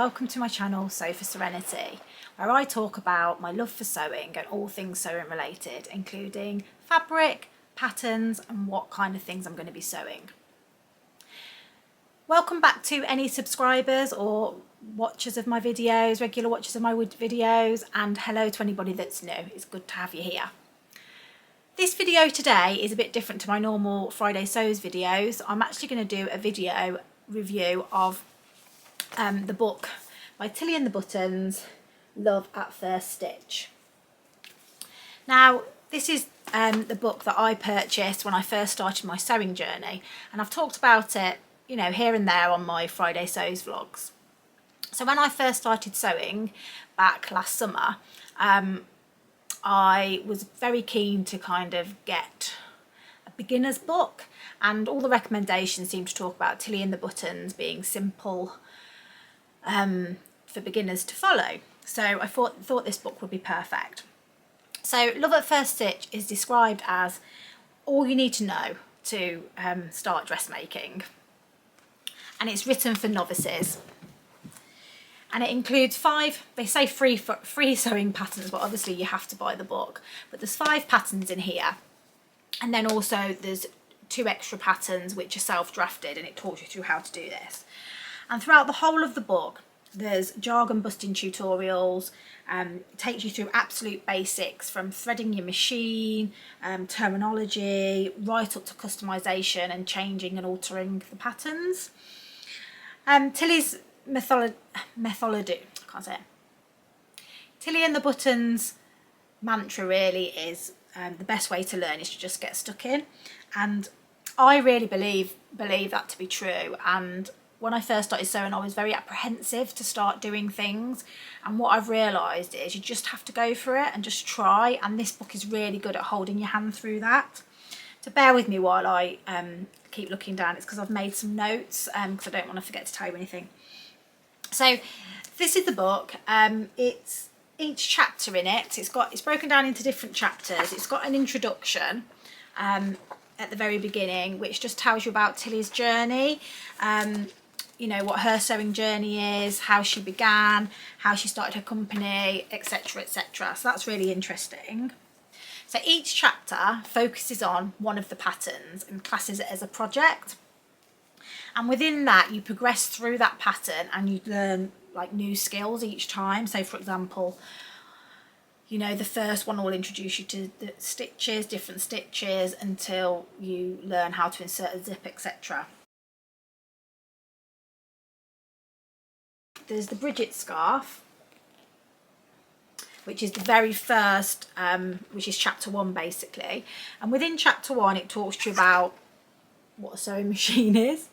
welcome to my channel Sew for Serenity, where I talk about my love for sewing and all things sewing related, including fabric, patterns and what kind of things I'm going to be sewing. Welcome back to any subscribers or watchers of my videos, regular watchers of my videos, and hello to anybody that's new. It's good to have you here. This video today is a bit different to my normal Friday Sews videos. I'm actually going to do a video review of the book by Tilly and the Buttons, Love at First Stitch. Now this is the book that I purchased when I first started my sewing journey, and I've talked about it, you know, here and there on my Friday Sews vlogs. So when I first started sewing back last summer, I was very keen to kind of get a beginner's book, and all the recommendations seem to talk about Tilly and the Buttons being simple for beginners to follow. So I thought this book would be perfect. So Love at First Stitch is described as all you need to know to start dressmaking, and it's written for novices. And it includes they say free sewing patterns, but obviously you have to buy the book. But there's 5 patterns in here. And then also there's 2 extra patterns which are self-drafted, and it talks you through how to do this. And throughout the whole of the book, there's jargon busting tutorials, takes you through absolute basics from threading your machine, terminology, right up to customization and changing and altering the patterns. Tilly's Tilly and the Buttons mantra really is the best way to learn is to just get stuck in, and I really believe that to be true. And when I first started sewing, I was very apprehensive to start doing things, and what I've realised is you just have to go for it and just try, and this book is really good at holding your hand through that. So bear with me while I keep looking down. It's because I've made some notes because I don't want to forget to tell you anything. So this is the book. It's each chapter in it. It's broken down into different chapters. It's got an introduction at the very beginning, which just tells you about Tilly's journey. You know, what her sewing journey is, how she began, how she started her company, etc, etc. So that's really interesting. So each chapter focuses on one of the patterns and classes it as a project. And within that, you progress through that pattern and you learn like new skills each time. So for example, you know, the first one will introduce you to the stitches, different stitches, until you learn how to insert a zip, etc. There's the Bridget scarf, which is the very first, which is chapter 1 basically. And within chapter 1, it talks to you about what a sewing machine is.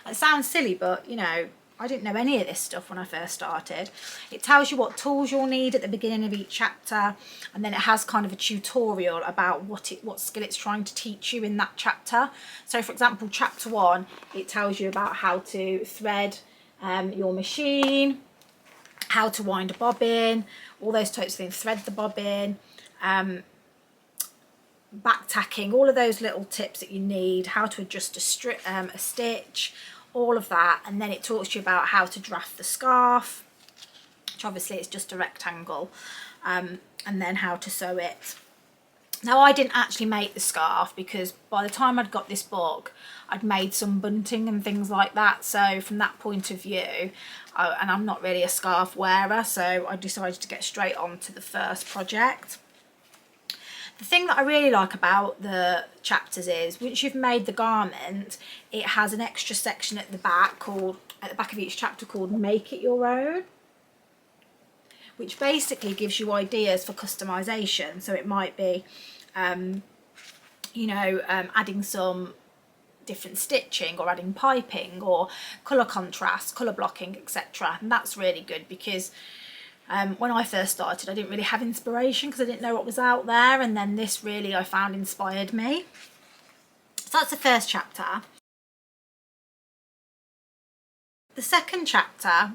It sounds silly, but you know, I didn't know any of this stuff when I first started. It tells you what tools you'll need at the beginning of each chapter, and then it has kind of a tutorial about what skill it's trying to teach you in that chapter. So for example, chapter 1, it tells you about how to thread your machine, how to wind a bobbin, all those types of things, thread the bobbin, back tacking, all of those little tips that you need, how to adjust a stitch, all of that. And then it talks to you about how to draft the scarf, which obviously it's just a rectangle, and then how to sew it. Now I didn't actually make the scarf because by the time I'd got this book, I'd made some bunting and things like that. So from that point of view, and I'm not really a scarf wearer, so I decided to get straight on to the first project. The thing that I really like about the chapters is once you've made the garment, it has an extra section at the back of each chapter called Make It Your Own, which basically gives you ideas for customization. So it might be, you know, adding some different stitching or adding piping or colour contrast, colour blocking, etc. And that's really good because when I first started, I didn't really have inspiration because I didn't know what was out there, and then this really I found inspired me. So that's the first chapter. The second chapter,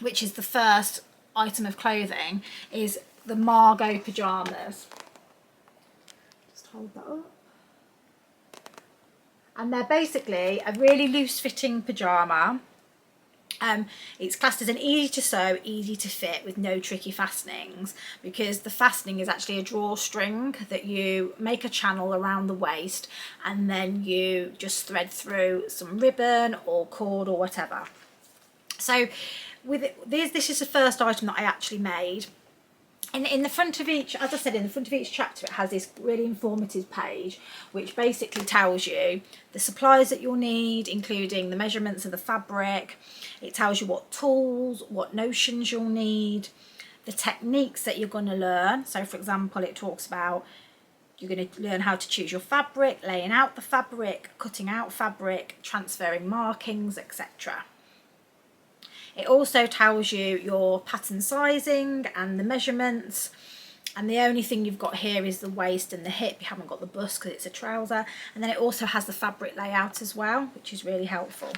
which is the first item of clothing, is the Margot pyjamas. Just hold that up. And they're basically a really loose fitting pyjama, It's classed as an easy to sew, easy to fit with no tricky fastenings, because the fastening is actually a drawstring that you make a channel around the waist and then you just thread through some ribbon or cord or whatever. So with this is the first item that I actually made. In the front of each, as I said, in the front of each chapter, it has this really informative page which basically tells you the supplies that you'll need, including the measurements of the fabric. It tells you what tools, what notions you'll need, the techniques that you're going to learn. So for example, it talks about you're going to learn how to choose your fabric, laying out the fabric, cutting out fabric, transferring markings, etc. It also tells you your pattern sizing and the measurements, and the only thing you've got here is the waist and the hip. You haven't got the bust because it's a trouser. And then it also has the fabric layout as well, which is really helpful.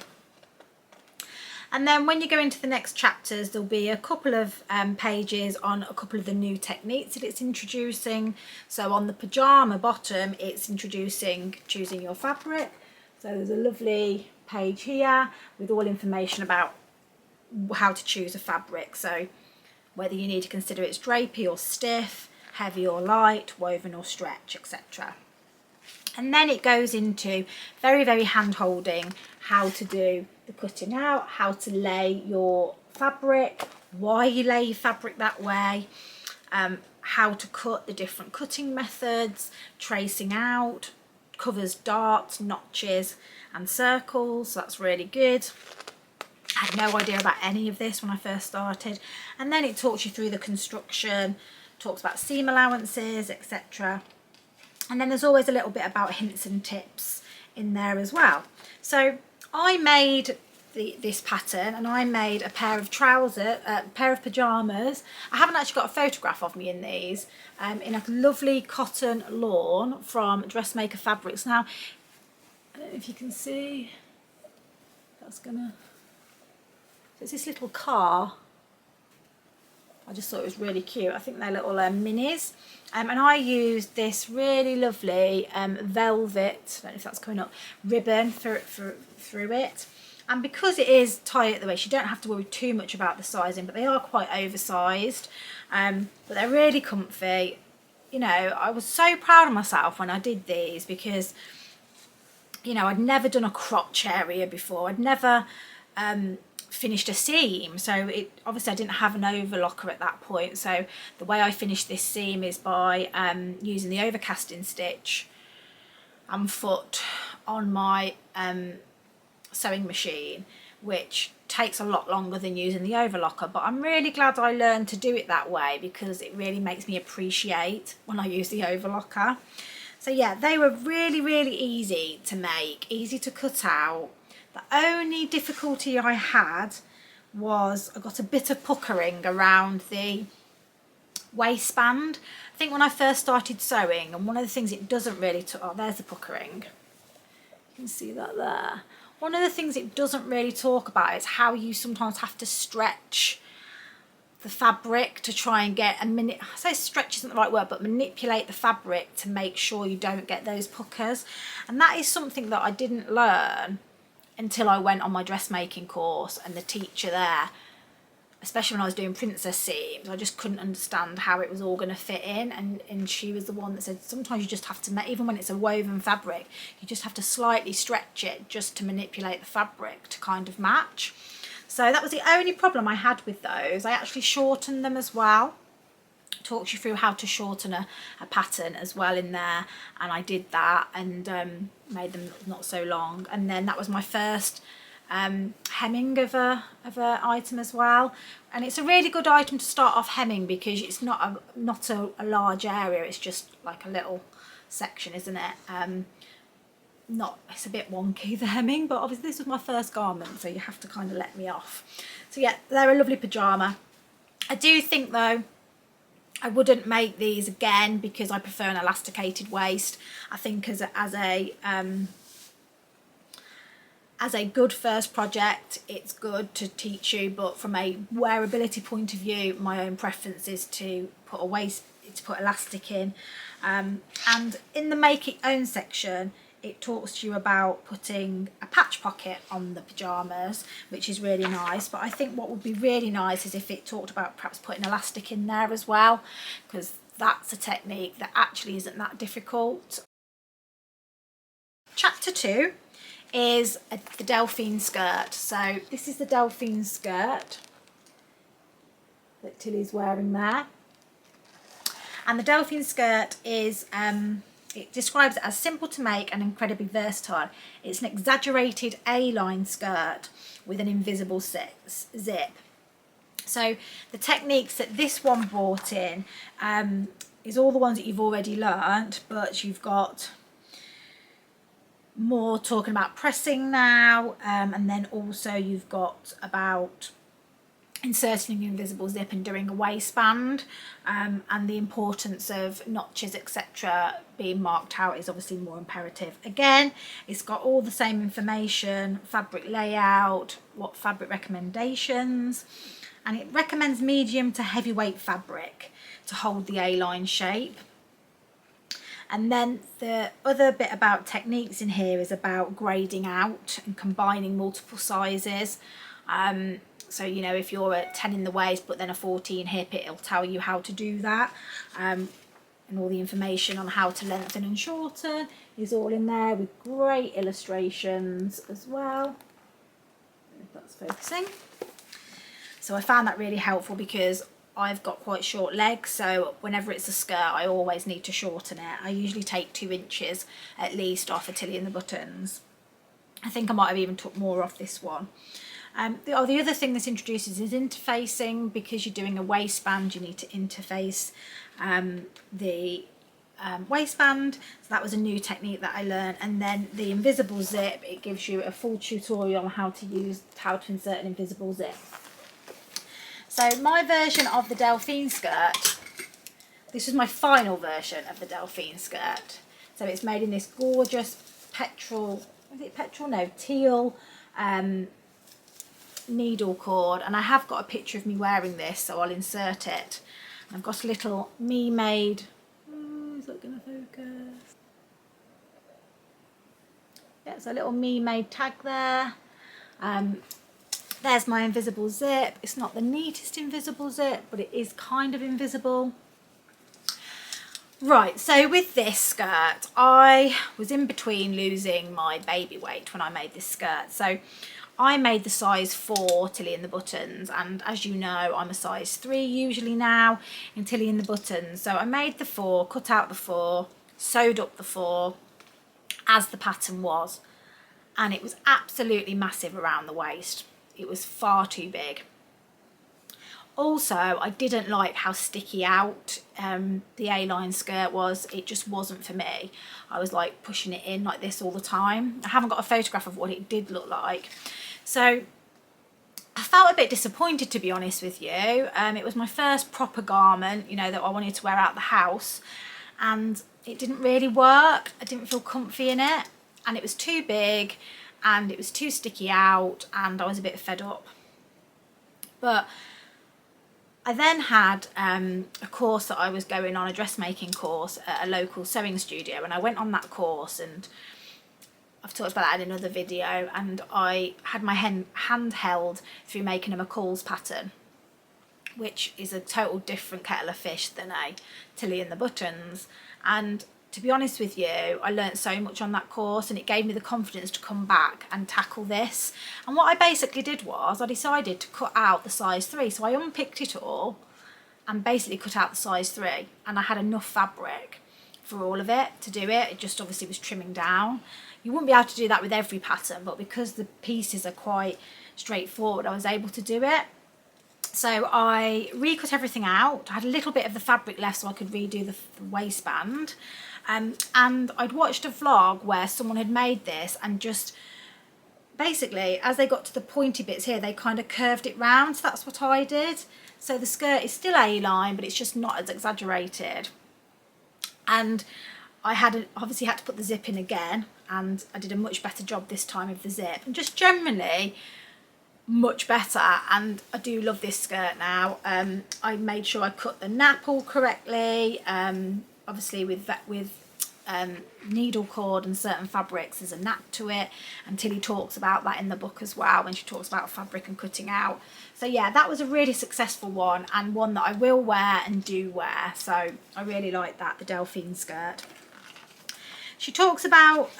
And then when you go into the next chapters, there'll be a couple of pages on a couple of the new techniques that it's introducing. So on the pyjama bottom, it's introducing choosing your fabric. So there's a lovely page here with all information about how to choose a fabric, so whether you need to consider it's drapey or stiff, heavy or light, woven or stretch, etc. And then it goes into very hand holding how to do the cutting out, how to lay your fabric, why you lay your fabric that way, how to cut, the different cutting methods, tracing out, covers darts, notches and circles. So that's really good. I had no idea about any of this when I first started. And then it talks you through the construction, talks about seam allowances, etc. And then there's always a little bit about hints and tips in there as well. So I made this pattern, and I made a pair of trousers, a pair of pyjamas. I haven't actually got a photograph of me in these, in a lovely cotton lawn from Dressmaker Fabrics. Now, I don't know if you can see, that's gonna... So it's this little car. I just thought it was really cute. I think they're little minis. And I used this really lovely velvet, I don't know if that's coming up, ribbon through it. And because it is tight at the waist, you don't have to worry too much about the sizing, but they are quite oversized. But they're really comfy. You know, I was so proud of myself when I did these because, you know, I'd never done a crotch area before. I'd never... finished a seam, so it obviously I didn't have an overlocker at that point. So the way I finished this seam is by using the overcasting stitch and foot on my sewing machine, which takes a lot longer than using the overlocker, but I'm really glad I learned to do it that way because it really makes me appreciate when I use the overlocker. So yeah, they were really easy to make, easy to cut out. The only difficulty I had was I got a bit of puckering around the waistband. I think when I first started sewing, and one of the things it doesn't really oh, there's the puckering. You can see that there. One of the things it doesn't really talk about is how you sometimes have to stretch the fabric to try and get I say stretch isn't the right word, but manipulate the fabric to make sure you don't get those puckers. And that is something that I didn't learn until I went on my dressmaking course, and the teacher there, especially when I was doing princess seams, I just couldn't understand how it was all going to fit in, and she was the one that said sometimes you just have to, even when it's a woven fabric, you just have to slightly stretch it just to manipulate the fabric to kind of match. So that was the only problem I had with those. I actually shortened them as well. Talks you through how to shorten a pattern as well in there, and I did that and made them not so long. And then that was my first hemming of a item as well, and it's a really good item to start off hemming because it's not a large area, it's just like a little section, isn't it? It's a bit wonky, the hemming, but obviously this was my first garment, so you have to kind of let me off. So yeah, they're a lovely pyjama. I do think though I wouldn't make these again because I prefer an elasticated waist. I think as a good first project, it's good to teach you, but from a wearability point of view, my own preference is to put elastic in. And in the make it own section, it talks to you about putting a patch pocket on the pyjamas, which is really nice. But I think what would be really nice is if it talked about perhaps putting elastic in there as well, because that's a technique that actually isn't that difficult. Chapter 2 is the Delphine skirt. So this is the Delphine skirt that Tilly's wearing there. And the Delphine skirt is, it describes it as simple to make and incredibly versatile. It's an exaggerated A-line skirt with an invisible zip. So the techniques that this one brought in is all the ones that you've already learnt, but you've got more talking about pressing now, and then also you've got about inserting an invisible zip and doing a waistband, and the importance of notches etc. being marked out is obviously more imperative. Again, it's got all the same information, fabric layout, what fabric recommendations, and it recommends medium to heavyweight fabric to hold the A-line shape. And then the other bit about techniques in here is about grading out and combining multiple sizes. So, you know, if you're a 10 in the waist but then a 14 hip, it'll tell you how to do that. And all the information on how to lengthen and shorten is all in there, with great illustrations as well. If that's focusing. So I found that really helpful because I've got quite short legs, so whenever it's a skirt I always need to shorten it. I usually take 2 inches at least off a Tilly and the Buttons. I think I might have even took more off this one. The other thing this introduces is interfacing. Because you're doing a waistband, you need to interface the waistband. So that was a new technique that I learned. And then the invisible zip, it gives you a full tutorial on how to insert an invisible zip. So my version of the Delphine skirt, this is my final version of the Delphine skirt. So it's made in this gorgeous teal needle cord, and I have got a picture of me wearing this, so I'll insert it. I've got a little me made, is that going to focus? Yeah, it's a little me made tag there. There's my invisible zip. It's not the neatest invisible zip, but it is kind of invisible. Right, so with this skirt, I was in between losing my baby weight when I made this skirt. So I made the size 4 Tilly and the Buttons, and as you know, I'm a size 3 usually now in Tilly and the Buttons. So I made the 4, cut out the 4, sewed up the 4 as the pattern was, and it was absolutely massive around the waist. It was far too big. Also, I didn't like how sticky out the A-line skirt was. It just wasn't for me. I was like pushing it in like this all the time. I haven't got a photograph of what it did look like. So I felt a bit disappointed, to be honest with you. It was my first proper garment, you know, that I wanted to wear out the house, and it didn't really work. I didn't feel comfy in it, and it was too big, and it was too sticky out, and I was a bit fed up. But I then had a course that I was going on, a dressmaking course at a local sewing studio, and I went on that course, and I've talked about that in another video, and I had my hand held through making a McCall's pattern, which is a total different kettle of fish than a Tilly and the Buttons. And to be honest with you, I learnt so much on that course, and it gave me the confidence to come back and tackle this. And what I basically did was I decided to cut out the size 3. So I unpicked it all and basically cut out the size 3, and I had enough fabric for all of it to do it. It just obviously was trimming down. You wouldn't be able to do that with every pattern, but because the pieces are quite straightforward, I was able to do it. So I recut everything out. I had a little bit of the fabric left so I could redo the waistband. And I'd watched a vlog where someone had made this, and just basically as they got to the pointy bits here, they kind of curved it round. So that's what I did. So the skirt is still A-line, but it's just not as exaggerated. And I obviously had to put the zip in again, and I did a much better job this time of the zip, and just generally much better. And I do love this skirt now. I made sure I cut the nap all correctly, obviously with needle cord and certain fabrics, there's a knack to it, and Tilly talks about that in the book as well when she talks about fabric and cutting out. So yeah, that was a really successful one, and one that I will wear and do wear, so I really like that, the Delphine skirt. She talks about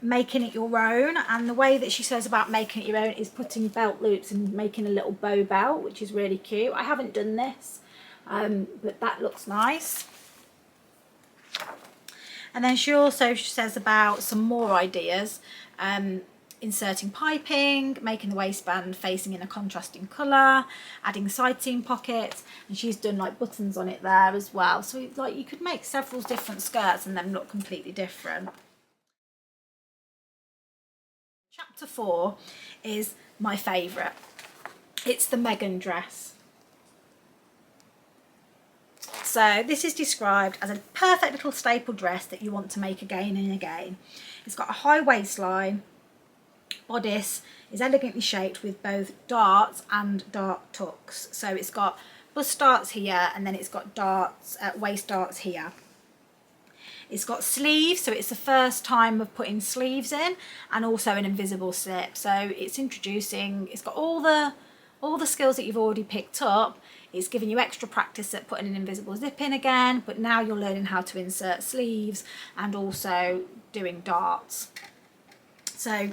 making it your own, and the way that she says about making it your own is putting belt loops and making a little bow belt, which is really cute. I haven't done this, but that looks nice. And then she also says about some more ideas, inserting piping, making the waistband facing in a contrasting colour, adding side seam pockets, and she's done like buttons on it there as well. So like you could make several different skirts and then look completely different. Chapter 4 is my favourite. It's the Megan dress. So this is described as a perfect little staple dress that you want to make again and again. It's got a high waistline, bodice is elegantly shaped with both darts and dart tucks. So it's got bust darts here, and then it's got darts, waist darts here. It's got sleeves, so it's the first time of putting sleeves in, and also an invisible slip. So it's got all the skills that you've already picked up. It's giving you extra practice at putting an invisible zip in again, but now you're learning how to insert sleeves and also doing darts. So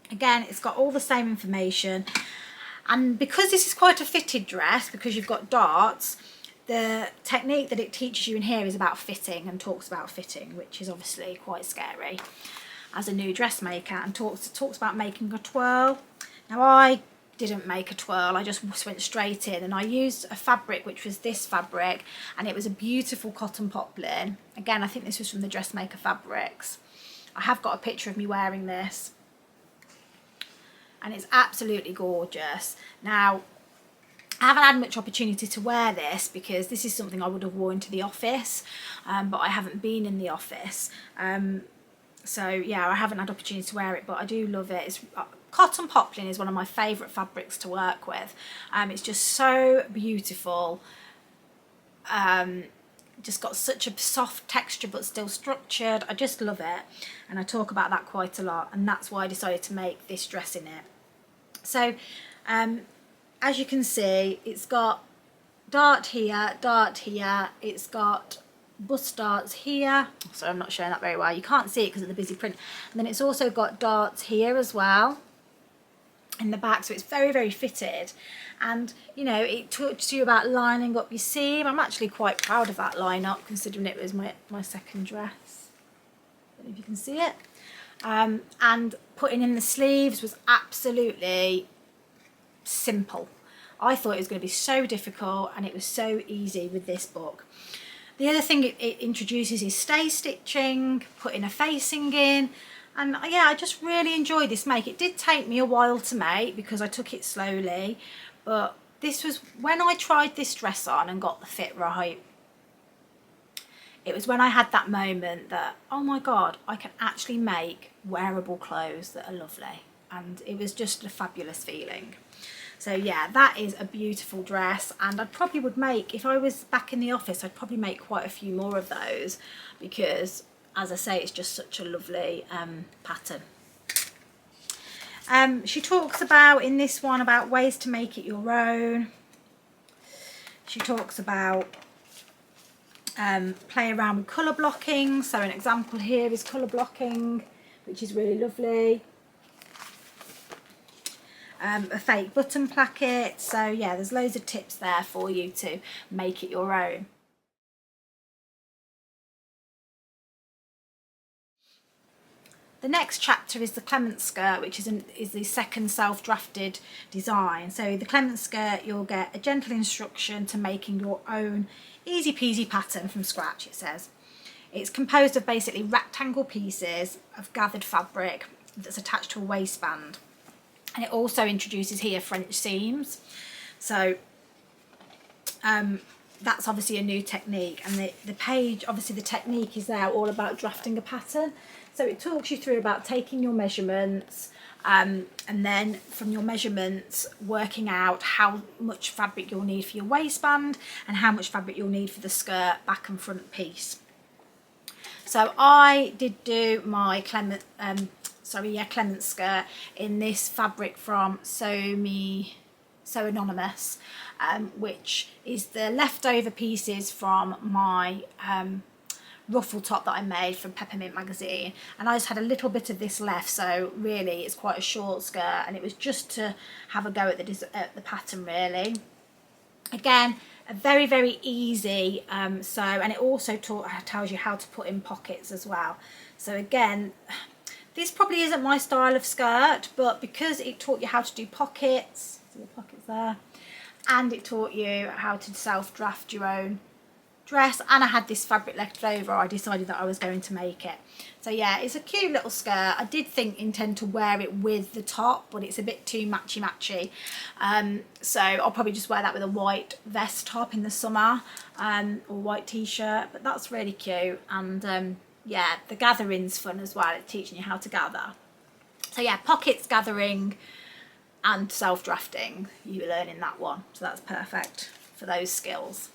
again, it's got all the same information, and because this is quite a fitted dress, because you've got darts, the technique that it teaches you in here is about fitting, and talks about fitting, which is obviously quite scary as a new dressmaker, and talks about making a twirl. Now I didn't make a twirl, I just went straight in, and I used a fabric which was this fabric, and it was a beautiful cotton poplin. Again, I think this was from the Dressmaker Fabrics. I have got a picture of me wearing this, and it's absolutely gorgeous. Now I haven't had much opportunity to wear this because this is something I would have worn to the office, but I haven't been in the office, so yeah, I haven't had opportunity to wear it, but I do love it. It's cotton poplin is one of my favourite fabrics to work with. It's just so beautiful, just got such a soft texture but still structured. I just love it, and I talk about that quite a lot, and that's why I decided to make this dress in it. So as you can see, it's got dart here, it's got bust darts here, so I'm not showing that very well, you can't see it because of the busy print, and then it's also got darts here as well in the back, so it's very, very fitted. And you know, it talks to you about lining up your seam. I'm actually quite proud of that line up, considering it was my second dress. I don't know if you can see it. And putting in the sleeves was absolutely simple. I thought it was going to be so difficult, and it was so easy with this book. The other thing it introduces is stay stitching, putting a facing in, and yeah, I just really enjoyed this make. It did take me a while to make because I took it slowly, but this was when I tried this dress on and got the fit right. It was when I had that moment that, oh my God, I can actually make wearable clothes that are lovely, and it was just a fabulous feeling. So yeah, that is a beautiful dress, and I probably would make, if I was back in the office, I'd probably make quite a few more of those, because as I say, it's just such a lovely pattern. She talks about, in this one, about ways to make it your own. She talks about play around with colour blocking. So an example here is colour blocking, which is really lovely. A fake button placket. So yeah, there's loads of tips there for you to make it your own. The next chapter is the Clement skirt, which is the second self-drafted design. So the Clement skirt, you'll get a gentle instruction to making your own easy peasy pattern from scratch, it says. It's composed of basically rectangle pieces of gathered fabric that's attached to a waistband. And it also introduces here French seams. So that's obviously a new technique, and the page, obviously the technique is there all about drafting a pattern. So it talks you through about taking your measurements, and then from your measurements working out how much fabric you'll need for your waistband and how much fabric you'll need for the skirt back and front piece. So I did do my Clement skirt in this fabric from So Anonymous, which is the leftover pieces from my ruffle top that I made from Peppermint magazine, and I just had a little bit of this left, so really it's quite a short skirt, and it was just to have a go at the pattern really. Again, a very, very easy sew, and it also tells you how to put in pockets as well. So again, this probably isn't my style of skirt, but because it taught you how to do pockets, so the pockets there, and it taught you how to self-draft your own dress, and I had this fabric left over, I decided that I was going to make it. So yeah, it's a cute little skirt. I did intend to wear it with the top, but it's a bit too matchy. So I'll probably just wear that with a white vest top in the summer, or white t-shirt, but that's really cute. And yeah, the gathering's fun as well. It's teaching you how to gather. So yeah, pockets, gathering, and self-drafting, you learn in that one. So that's perfect for those skills.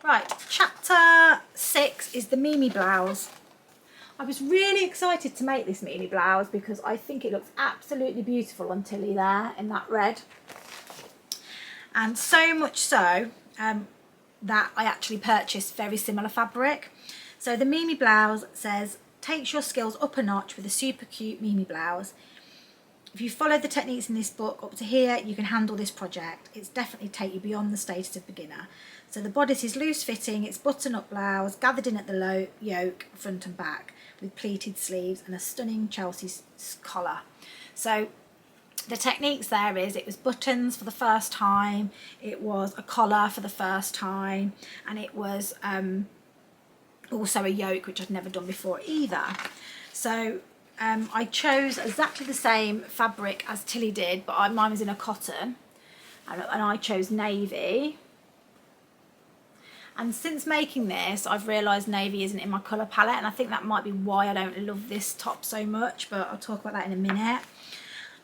Right, chapter 6 is the Mimi blouse. I was really excited to make this Mimi blouse because I think it looks absolutely beautiful on Tilly there in that red. And so much so that I actually purchased very similar fabric. So the Mimi blouse says, takes your skills up a notch with a super cute Mimi blouse. If you follow the techniques in this book up to here, you can handle this project. It's definitely take you beyond the status of beginner. So the bodice is loose fitting, it's button-up blouse, gathered in at the yoke, front and back, with pleated sleeves and a stunning Chelsea collar. So the techniques there is, it was buttons for the first time, it was a collar for the first time, and it was also a yoke, which I'd never done before either. So I chose exactly the same fabric as Tilly did, but mine was in a cotton, and I chose navy. And since making this, I've realised navy isn't in my colour palette, and I think that might be why I don't love this top so much, but I'll talk about that in a minute.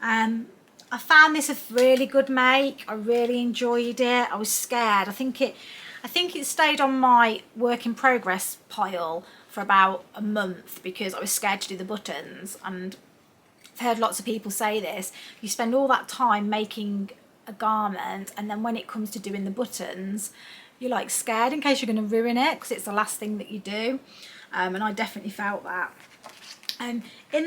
I found this a really good make. I really enjoyed it. I was scared. I think it stayed on my work in progress pile for about a month because I was scared to do the buttons, and I've heard lots of people say this. You spend all that time making a garment, and then when it comes to doing the buttons, you're like scared in case you're going to ruin it because it's the last thing that you do. And I definitely felt that. In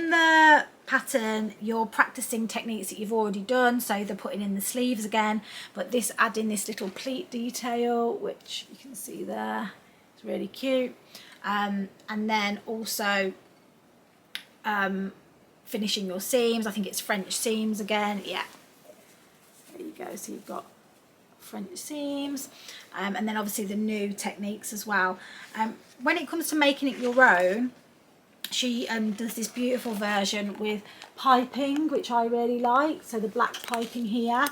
the pattern, you're practicing techniques that you've already done, so they're putting in the sleeves again, but this adding this little pleat detail, which you can see there, it's really cute. And then also finishing your seams. I think it's French seams again. Yeah, there you go. So you've got French seams, and then obviously the new techniques as well. When it comes to making it your own, she does this beautiful version with piping, which I really like. So the black piping here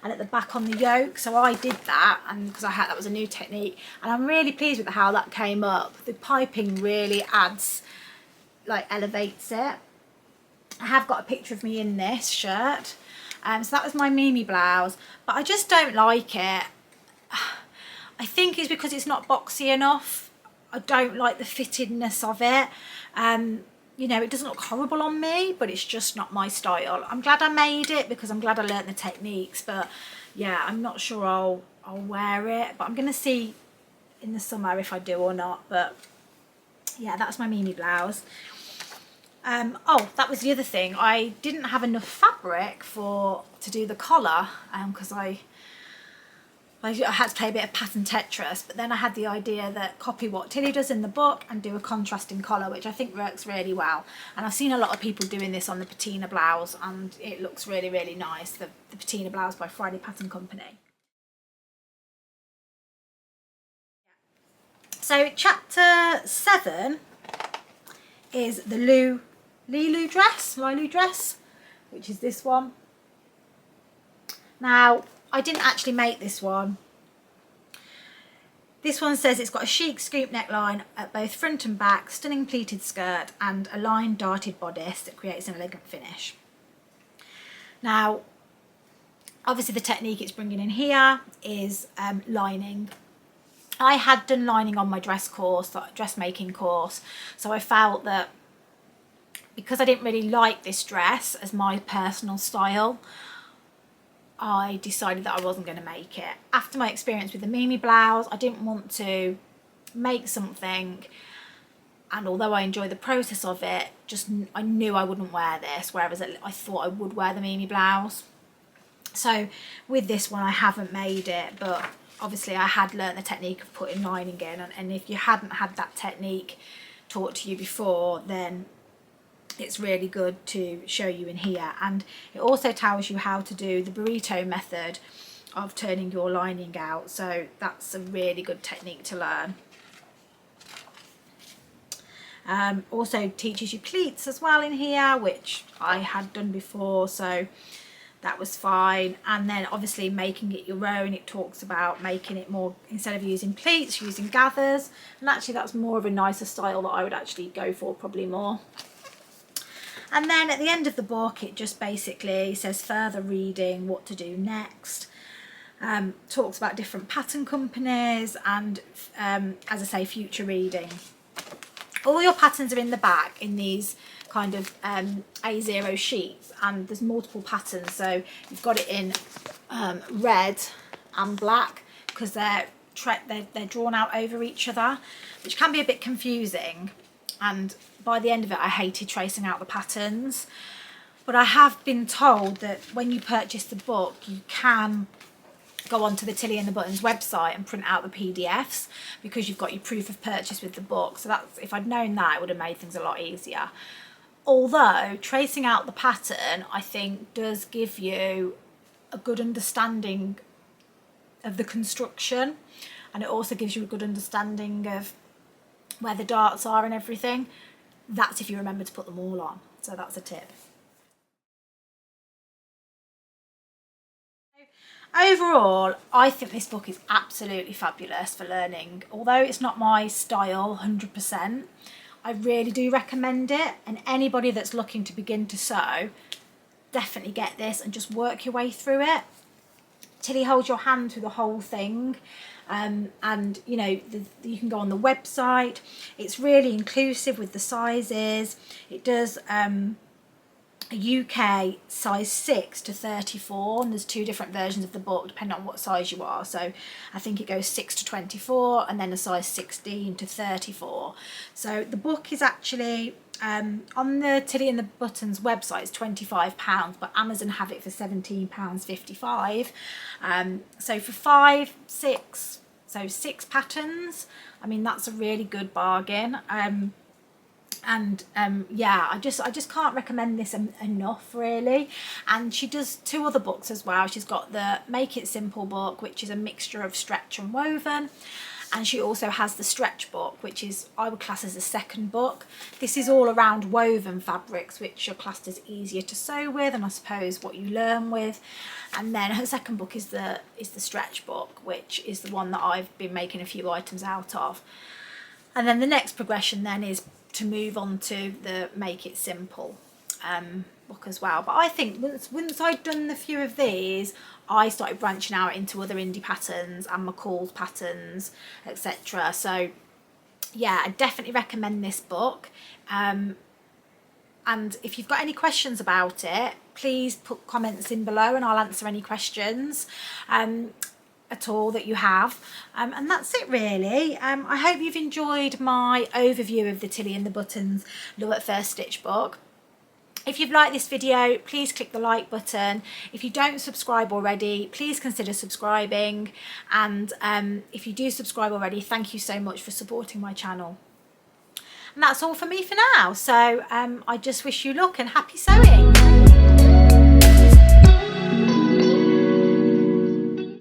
and at the back on the yoke. So I did that, and because that was a new technique, and I'm really pleased with how that came up. The piping really adds, like, elevates it. I have got a picture of me in this shirt. So that was my Mimi blouse, but I just don't like it. I think it's because it's not boxy enough. I don't like the fittedness of it. You know, it doesn't look horrible on me, but it's just not my style. I'm glad I made it because I'm glad I learnt the techniques, but yeah, I'm not sure I'll wear it, but I'm going to see in the summer if I do or not. But yeah, that's my Mimi blouse. Oh, that was the other thing. I didn't have enough fabric to do the collar because I had to play a bit of pattern Tetris, but then I had the idea that copy what Tilly does in the book and do a contrasting collar, which I think works really well. And I've seen a lot of people doing this on the patina blouse, and it looks really, really nice, the patina blouse by Friday Pattern Company. So chapter 7 is the Lilou dress, which is this one. Now, I didn't actually make this one. This one says it's got a chic scoop neckline at both front and back, stunning pleated skirt, and a lined darted bodice that creates an elegant finish. Now, obviously the technique it's bringing in here is lining. I had done lining on my dressmaking course, so I felt that because I didn't really like this dress as my personal style, I decided that I wasn't going to make it. After my experience with the Mimi blouse, I didn't want to make something, and although I enjoy the process of it, I knew I wouldn't wear this, whereas I thought I would wear the Mimi blouse. So with this one I haven't made it, but obviously I had learnt the technique of putting lining in, and if you hadn't had that technique taught to you before, then it's really good to show you in here. And it also tells you how to do the burrito method of turning your lining out, so that's a really good technique to learn. Also teaches you pleats as well in here, which I had done before, so that was fine. And then obviously making it your own, it talks about making it more, instead of using pleats, using gathers, and actually that's more of a nicer style that I would actually go for probably more. And then at the end of the book it just basically says further reading, what to do next, talks about different pattern companies, and as I say, future reading. All your patterns are in the back in these kind of A0 sheets, and there's multiple patterns, so you've got it in red and black because they're drawn out over each other, which can be a bit confusing, and by the end of it I hated tracing out the patterns. But I have been told that when you purchase the book you can go onto the Tilly and the Buttons website and print out the PDFs, because you've got your proof of purchase with the book. So that's, if I'd known that, it would have made things a lot easier. Although tracing out the pattern I think does give you a good understanding of the construction, and it also gives you a good understanding of where the darts are and everything. That's if you remember to put them all on, so that's a tip. Overall, I think this book is absolutely fabulous for learning. Although it's not my style 100%, I really do recommend it, and anybody that's looking to begin to sew, definitely get this and just work your way through it. Tilly holds your hand through the whole thing, and you know, you can go on the website. It's really inclusive with the sizes. It does a UK size 6 to 34, and there's two different versions of the book depending on what size you are. So I think it goes 6 to 24 and then a size 16 to 34. So the book is actually on the Tilly and the Buttons website, it's £25, but Amazon have it for £17.55. So for 6 patterns, I mean, that's a really good bargain. Yeah, I just can't recommend this enough, really. And she does 2 other books as well. She's got the Make It Simple book, which is a mixture of stretch and woven, and she also has the stretch book, which is, I would class as the second book. This is all around woven fabrics, which are classed as easier to sew with, and I suppose what you learn with. And then her second book is the stretch book, which is the one that I've been making a few items out of. And then the next progression then is to move on to the Make It Simple book as well. But I think once I'd done a few of these, I started branching out into other indie patterns and McCall's patterns, etc. So yeah, I definitely recommend this book. And if you've got any questions about it, please put comments in below and I'll answer any questions at all that you have. And that's it, really. I hope you've enjoyed my overview of the Tilly and the Buttons Love at First Stitch book. If you've liked this video, please click the like button. If you don't subscribe already, please consider subscribing. And if you do subscribe already, thank you so much for supporting my channel. And that's all for me for now. So I just wish you luck and happy sewing.